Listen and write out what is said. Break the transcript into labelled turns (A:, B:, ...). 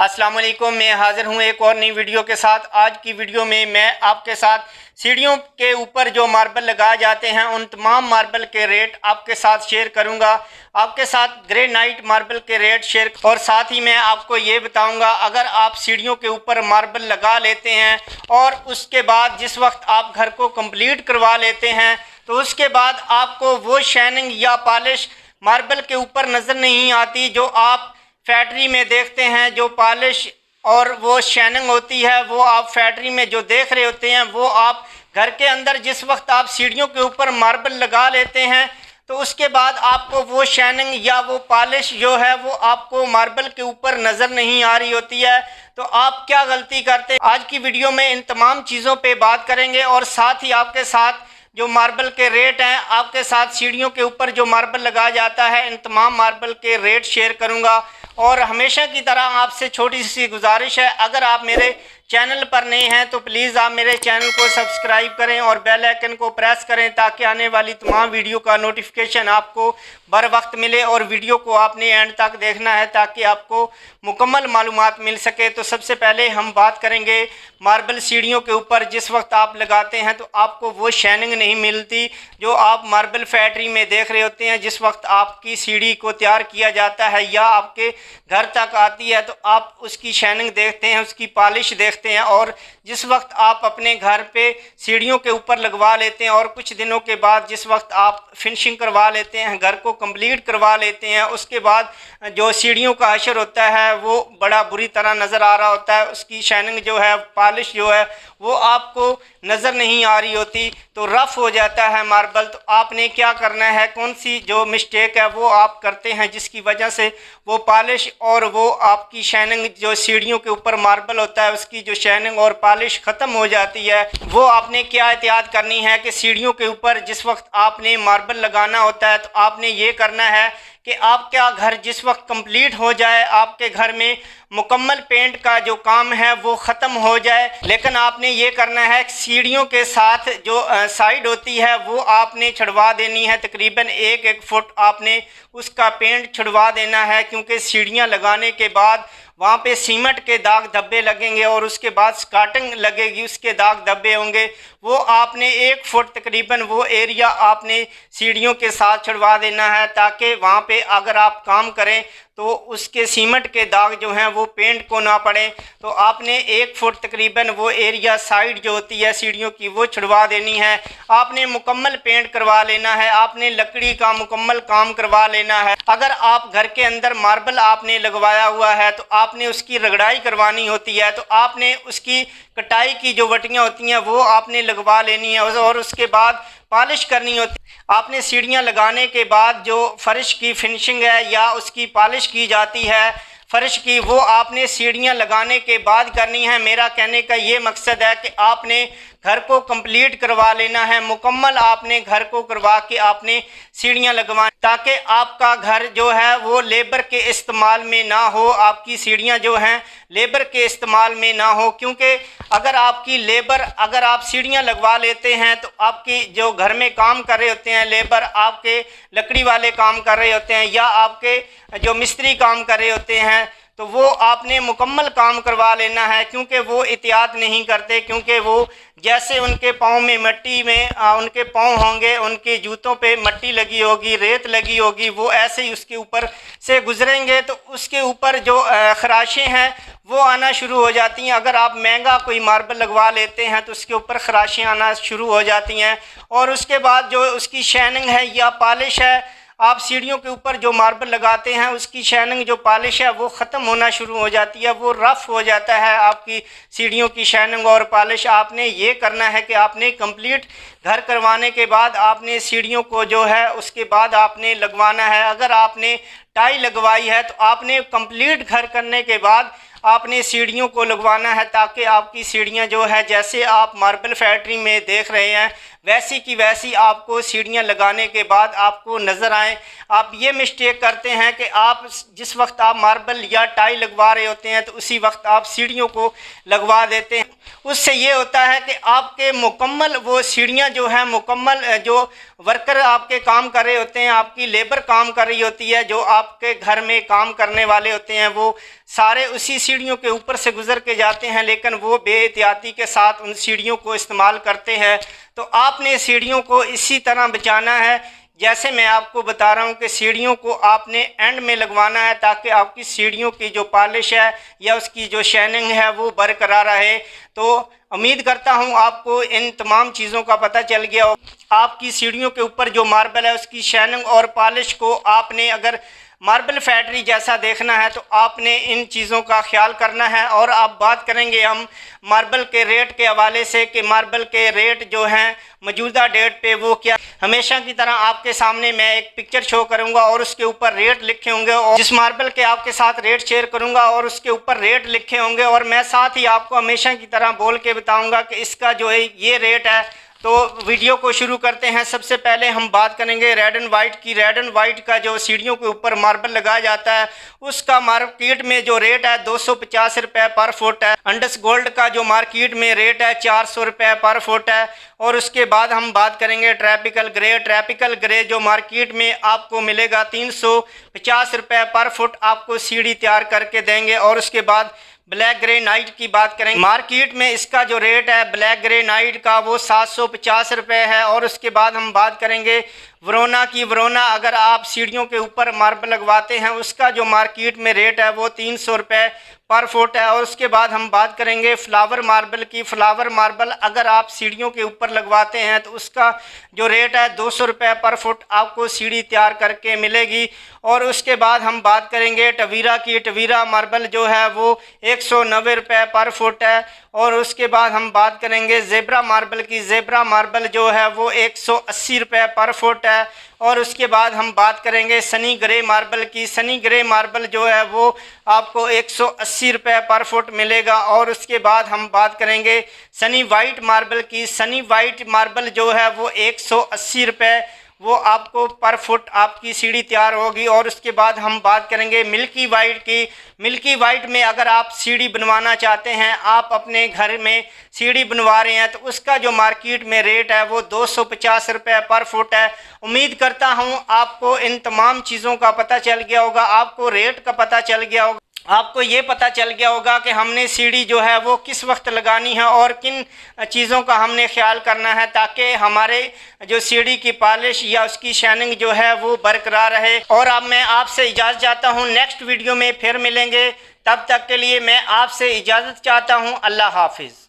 A: अस्सलाम वालेकुम। मैं हाज़िर हूँ एक और नई वीडियो के साथ। आज की वीडियो में मैं आपके साथ सीढ़ियों के ऊपर जो मार्बल लगाए जाते हैं उन तमाम मार्बल के रेट आपके साथ शेयर करूँगा। आपके साथ ग्रेनाइट मार्बल के रेट शेयर और साथ ही मैं आपको ये बताऊँगा अगर आप सीढ़ियों के ऊपर मार्बल लगा लेते हैं और उसके बाद जिस वक्त आप घर को कंप्लीट करवा लेते हैं तो उसके बाद आपको वो शाइनिंग या पॉलिश मार्बल के ऊपर नज़र नहीं आती जो आप फैक्ट्री में देखते हैं। जो पॉलिश और वो शाइनिंग होती है वो आप फैक्ट्री में जो देख रहे होते हैं वो आप घर के अंदर जिस वक्त आप सीढ़ियों के ऊपर मार्बल लगा लेते हैं तो उसके बाद आपको वो शाइनिंग या वो पॉलिश जो है वो आपको मार्बल के ऊपर नज़र नहीं आ रही होती है। तो आप क्या गलती करते हैं, आज की वीडियो में इन तमाम चीज़ों पे बात करेंगे और साथ ही आपके साथ जो मार्बल के रेट हैं, आपके साथ सीढ़ियों के ऊपर जो मार्बल लगाया जाता है इन तमाम मार्बल के रेट शेयर करूंगा। और हमेशा की तरह आपसे छोटी सी गुजारिश है, अगर आप मेरे चैनल पर नए हैं तो प्लीज़ आप मेरे चैनल को सब्सक्राइब करें और बेल आइकन को प्रेस करें ताकि आने वाली तमाम वीडियो का नोटिफिकेशन आपको बर वक्त मिले। और वीडियो को आपने एंड तक देखना है ताकि आपको मुकम्मल मालूमात मिल सके। तो सबसे पहले हम बात करेंगे मार्बल सीढ़ियों के ऊपर जिस वक्त आप लगाते हैं तो आपको वो शाइनिंग नहीं मिलती जो आप मार्बल फैक्ट्री में देख रहे होते हैं। जिस वक्त आपकी सीढ़ी को तैयार किया जाता है या आपके घर तक आती है तो आप उसकी शाइनिंग देखते हैं, उसकी पॉलिश देखते हैं। और जिस वक्त आप अपने घर पे सीढ़ियों के ऊपर लगवा लेते हैं और कुछ दिनों के बाद जिस वक्त आप फिनिशिंग करवा लेते हैं, घर को कंप्लीट करवा लेते हैं, उसके बाद जो सीढ़ियों का हशर होता है वो बड़ा बुरी तरह नज़र आ रहा होता है। उसकी शाइनिंग जो है, पॉलिश जो है वो आपको नज़र नहीं आ रही होती, तो रफ़ हो जाता है मार्बल। तो आपने क्या करना है, कौन सी जो मिस्टेक है वो आप करते हैं जिसकी वजह से वो पॉलिश और वो आपकी शाइनिंग जो सीढ़ियों के ऊपर मार्बल होता है उसकी जो शाइनिंग और पॉलिश ख़त्म हो जाती है। वो आपने क्या एहतियात करनी है कि सीढ़ियों के ऊपर जिस वक्त आपने मार्बल लगाना होता है तो आपने ये करना है कि आपका घर जिस वक्त कंप्लीट हो जाए, आपके घर में मुकम्मल पेंट का जो काम है वो ख़त्म हो जाए, लेकिन आपने ये करना है सीढ़ियों के साथ जो साइड होती है वो आपने छुड़वा देनी है। तकरीबन 1-1 फुट आपने उसका पेंट छुड़वा देना है क्योंकि सीढ़ियाँ लगाने के बाद वहाँ पे सीमेंट के दाग धब्बे लगेंगे और उसके बाद स्काटिंग लगेगी, उसके दाग धब्बे होंगे। वो आपने 1 फुट तकरीबन वो एरिया आपने सीढ़ियों के साथ छुड़वा देना है ताकि वहाँ पे अगर आप काम करें तो उसके सीमेंट के दाग जो हैं वो पेंट को ना पड़े। तो आपने 1 फुट तकरीबन वो एरिया साइड जो होती है सीढ़ियों की वो छुड़वा देनी है। आपने मुकम्मल पेंट करवा लेना है, आपने लकड़ी का मुकम्मल काम करवा लेना है। अगर आप घर के अंदर मार्बल आपने लगवाया हुआ है तो आपने उसकी रगड़ाई करवानी होती है, तो आपने उसकी कटाई की जो वटियाँ होती हैं वो आपने लगवा लेनी है और उसके बाद पॉलिश करनी होती है। आपने सीढ़ियाँ लगाने के बाद जो फर्श की फिनिशिंग है या उसकी पॉलिश की जाती है फर्श की, वो आपने सीढ़ियाँ लगाने के बाद करनी है। मेरा कहने का ये मकसद है कि आपने घर को कंप्लीट करवा लेना है, मुकम्मल आपने घर को करवा के आपने सीढ़ियाँ लगवाएं ताकि आपका घर जो है वो लेबर के इस्तेमाल में ना हो, आपकी सीढ़ियाँ जो हैं लेबर के इस्तेमाल में ना हो। क्योंकि अगर आप सीढ़ियाँ लगवा लेते हैं तो आपकी जो घर में काम कर रहे होते हैं लेबर, आपके लकड़ी वाले काम कर रहे होते हैं या आपके जो मिस्त्री काम कर रहे होते हैं, तो वो आपने मुकम्मल काम करवा लेना है क्योंकि वो एहतियात नहीं करते। क्योंकि वो जैसे उनके पाँव में मट्टी में उनके पाँव होंगे, उनके जूतों पे मट्टी लगी होगी, रेत लगी होगी, वो ऐसे ही उसके ऊपर से गुजरेंगे तो उसके ऊपर जो खराशें हैं वो आना शुरू हो जाती हैं। अगर आप महंगा कोई मार्बल लगवा लेते हैं तो उसके ऊपर खराशें आना शुरू हो जाती हैं और उसके बाद जो उसकी शाइनिंग है या पॉलिश है, आप सीढ़ियों के ऊपर जो मार्बल लगाते हैं उसकी शाइनिंग जो पॉलिश है वो ख़त्म होना शुरू हो जाती है, वो रफ़ हो जाता है आपकी सीढ़ियों की शाइनिंग और पॉलिश। आपने ये करना है कि आपने कंप्लीट घर करवाने के बाद आपने सीढ़ियों को जो है उसके बाद आपने लगवाना है। अगर आपने टाई लगवाई है तो आपने कंप्लीट घर करने के बाद आपने सीढ़ियों को लगवाना है ताकि आपकी सीढ़ियाँ जो है जैसे आप मार्बल फैक्ट्री में देख रहे हैं वैसी की वैसी आपको सीढ़ियाँ लगाने के बाद आपको नज़र आए। आप ये मिस्टेक करते हैं कि आप जिस वक्त आप मार्बल या टाई लगवा रहे होते हैं तो उसी वक्त आप सीढ़ियों को लगवा देते हैं। उससे ये होता है कि आपके मुकम्मल वो सीढ़ियाँ जो है मुकम्मल जो वर्कर आपके काम कर रहे होते हैं, आपकी लेबर काम कर रही होती है, जो आपके घर में काम करने वाले होते हैं, वो सारे उसी सीढ़ियों के ऊपर से गुजर के जाते हैं, लेकिन वो बेएहतियाती के साथ उन सीढ़ियों को इस्तेमाल करते हैं। तो आपने सीढ़ियों को इसी तरह बचाना है जैसे मैं आपको बता रहा हूँ कि सीढ़ियों को आपने एंड में लगवाना है, ताकि आपकी सीढ़ियों की जो पॉलिश है या उसकी जो शाइनिंग है वो बरकरार रहे। तो उम्मीद करता हूँ आपको इन तमाम चीज़ों का पता चल गया हो। आपकी सीढ़ियों के ऊपर जो मार्बल है उसकी शाइनिंग और पॉलिश को आपने अगर मार्बल फैक्ट्री जैसा देखना है तो आपने इन चीज़ों का ख्याल करना है। और आप बात करेंगे हम मार्बल के रेट के हवाले से कि मार्बल के रेट जो हैं मौजूदा डेट पे वो क्या। हमेशा की तरह आपके सामने मैं एक पिक्चर शो करूंगा और उसके ऊपर रेट लिखे होंगे, और जिस मार्बल के आपके साथ रेट शेयर करूंगा और उसके ऊपर रेट लिखे होंगे, और मैं साथ ही आपको हमेशा की तरह बोल के बताऊंगा कि इसका जो है ये रेट है। तो वीडियो को शुरू करते हैं। सबसे पहले हम बात करेंगे रेड एंड वाइट की। रेड एंड वाइट का जो सीढ़ियों के ऊपर मार्बल लगाया जाता है उसका मार्केट में जो रेट है 250 रुपये पर फुट है। अंडस गोल्ड का जो मार्केट में रेट है 400 रुपये पर फुट है। और उसके बाद हम बात करेंगे ट्रैपिकल ग्रे। ट्रैपिकल ग्रे जो मार्केट में आपको मिलेगा 350 रुपये पर फुट, आपको सीढ़ी तैयार करके देंगे। और उसके बाद ब्लैक ग्रे नाइट की बात करेंगे, मार्केट में इसका जो रेट है ब्लैक ग्रे नाइट का वो 750 रुपये है। और उसके बाद हम बात करेंगे वरोना की। वरोना अगर आप सीढ़ियों के ऊपर मार्बल लगवाते हैं उसका जो मार्केट में रेट है वो 300 रुपये पर फुट है। और उसके बाद हम बात करेंगे फ्लावर मार्बल की। फ्लावर मार्बल अगर आप सीढ़ियों के ऊपर लगवाते हैं तो उसका जो रेट है 200 रुपये पर फुट, आपको सीढ़ी तैयार करके मिलेगी। और उसके बाद हम बात करेंगे टवीरा की। टवीरा मार्बल जो है वो 190 रुपये पर फुट है। और उसके बाद हम बात करेंगे ज़ेब्रा मार्बल की। ज़ेब्रा मार्बल जो है वो 180 रुपये पर फुट है। और उसके बाद हम बात करेंगे सनी ग्रे मार्बल की। सनी ग्रे मार्बल जो है वो आपको 180 रुपये पर फुट मिलेगा। और उसके बाद हम बात करेंगे सनी वाइट मार्बल की। सनी वाइट मार्बल जो है वो 180 रुपये वो आपको पर फुट आपकी सीढ़ी तैयार होगी। और उसके बाद हम बात करेंगे मिल्की वाइट की। मिल्की वाइट में अगर आप सीढ़ी बनवाना चाहते हैं, आप अपने घर में सीढ़ी बनवा रहे हैं, तो उसका जो मार्केट में रेट है वो 250 रुपये पर फुट है। उम्मीद करता हूँ आपको इन तमाम चीज़ों का पता चल गया होगा, आपको रेट का पता चल गया होगा, आपको ये पता चल गया होगा कि हमने सीढ़ी जो है वो किस वक्त लगानी है और किन चीज़ों का हमने ख्याल करना है, ताकि हमारे जो सीढ़ी की पॉलिश या उसकी शाइनिंग जो है वो बरकरार रहे। और अब मैं आपसे इजाज़त चाहता हूँ, नेक्स्ट वीडियो में फिर मिलेंगे। तब तक के लिए मैं आपसे इजाज़त चाहता हूँ। अल्लाह हाफिज़।